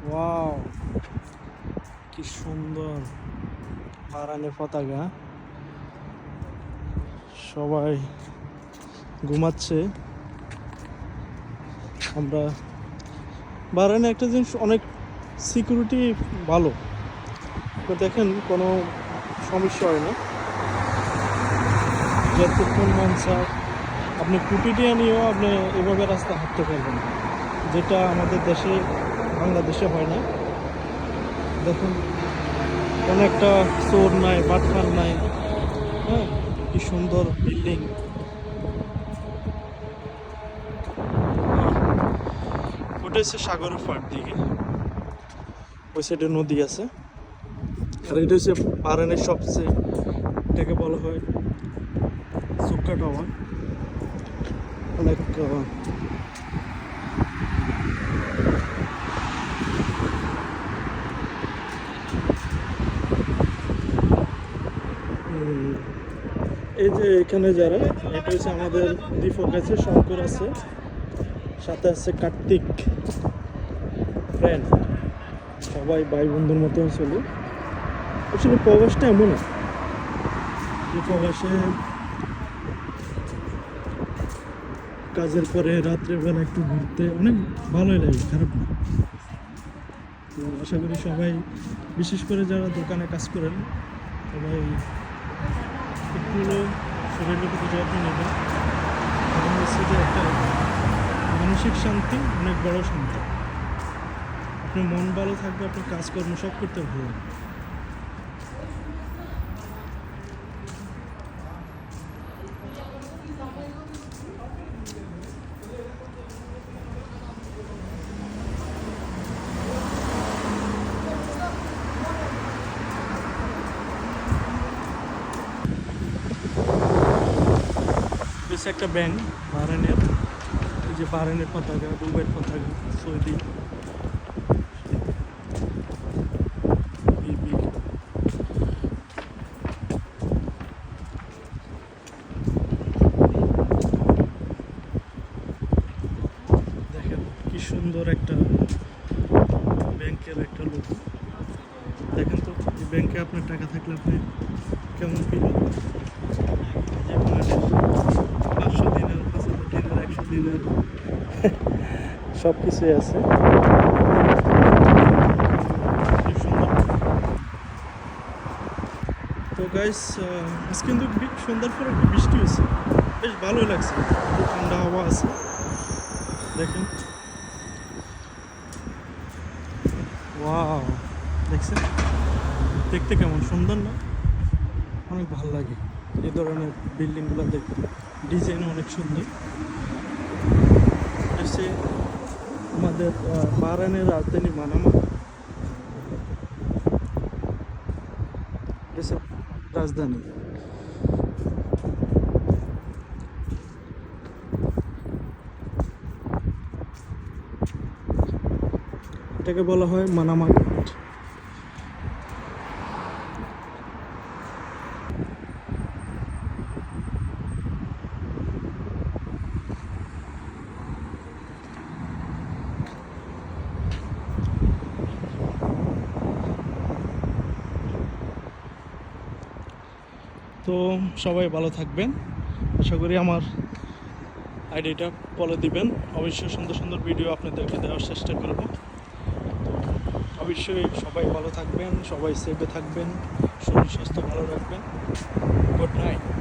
Wow, কি সুন্দর বারানের পতাকা। সবাই ঘুমাচ্ছে। আমরা বারানে একটা জিনিস, অনেক সিকিউরিটি ভালো। দেখেন কোনো সমস্যা হয় না। যতক্ষণ মন চায় আপনি কুটিটিয়া নিয়েও আপনি এভাবে রাস্তা হাঁটতে পারবেন, যেটা আমাদের দেশে বাংলাদেশে হয় না। দেখুন, কোনো একটা চোর নাই, বাটপার নাই। হ্যাঁ, কি সুন্দর বিল্ডিং। ওটা হচ্ছে সাগরের পাড় দিকে, ওই সাইডে নদী আছে। আর এটা হচ্ছে বারানের সবচেয়ে, এটাকে বলা হয় সুক্কা টাওয়ার। অনেক এই যে এখানে যারা, এটা হচ্ছে আমাদের দীপক আছে, শঙ্কর আছে, সাথে আছে কার্তিক, ফ্রেন্ড। সবাই ভাই বন্ধুর মতো চলে। আসলে প্রবাসটা এমন, এই প্রবাসে কাজের পরে রাত্রেবেলা একটু ঘুরতে অনেক ভালোই লাগে, খারাপ না। তো আশা করি সবাই, বিশেষ করে যারা দোকানে কাজ করেন, সবাই একটু শরীরের প্রতি যত্ন নেবেন। কারণ হচ্ছে যে একটা মানসিক শান্তি অনেক বড় শান্তি। আপনার মন ভালো থাকবে, আপনার কাজকর্ম সব করতে ভালো লাগবে। বেশ একটা ব্যাংক বাহরাইনের, এই যে বাহরাইনের পতাকা, দুবাইয়ের পতাকা, সৌদি, বিবি। দেখেন কি সুন্দর একটা ব্যাংকের একটা লোক। দেখেন তো, এই ব্যাংকে আপনার টাকা থাকলে আপনি কেমন ফিল হবে। যে 500 দিনের, 5,000 দিনের, 100 দিনের সব কিছুই আছে। খুব সুন্দর। তো গাইস, আজ কিন্তু সন্ধ্যার পর একটু বৃষ্টি হয়েছে, বেশ ভালোই লাগছে, একটু ঠান্ডা হাওয়া আছে। দেখেন, ওয়াও, দেখছেন দেখতে কেমন সুন্দর না? অনেক ভালো লাগে এই ধরনের বিল্ডিংগুলো দেখতে, ডিজাইন অনেক সুন্দর। এসে আমাদের বাহরাইনের রাজধানী মানামা, এসে রাজধানী। এটাকে বলা হয় মানামা গেট। তো সবাই ভালো থাকবেন, আশা করি আমার আইডিটা ফলো দিবেন। অবশ্যই সুন্দর সুন্দর ভিডিও আপনাদেরকে দেওয়ার চেষ্টা করব। অবশ্যই সবাই ভালো থাকবেন, সবাই সেফে থাকবেন, শরীর স্বাস্থ্য ভালো রাখবেন। Good night.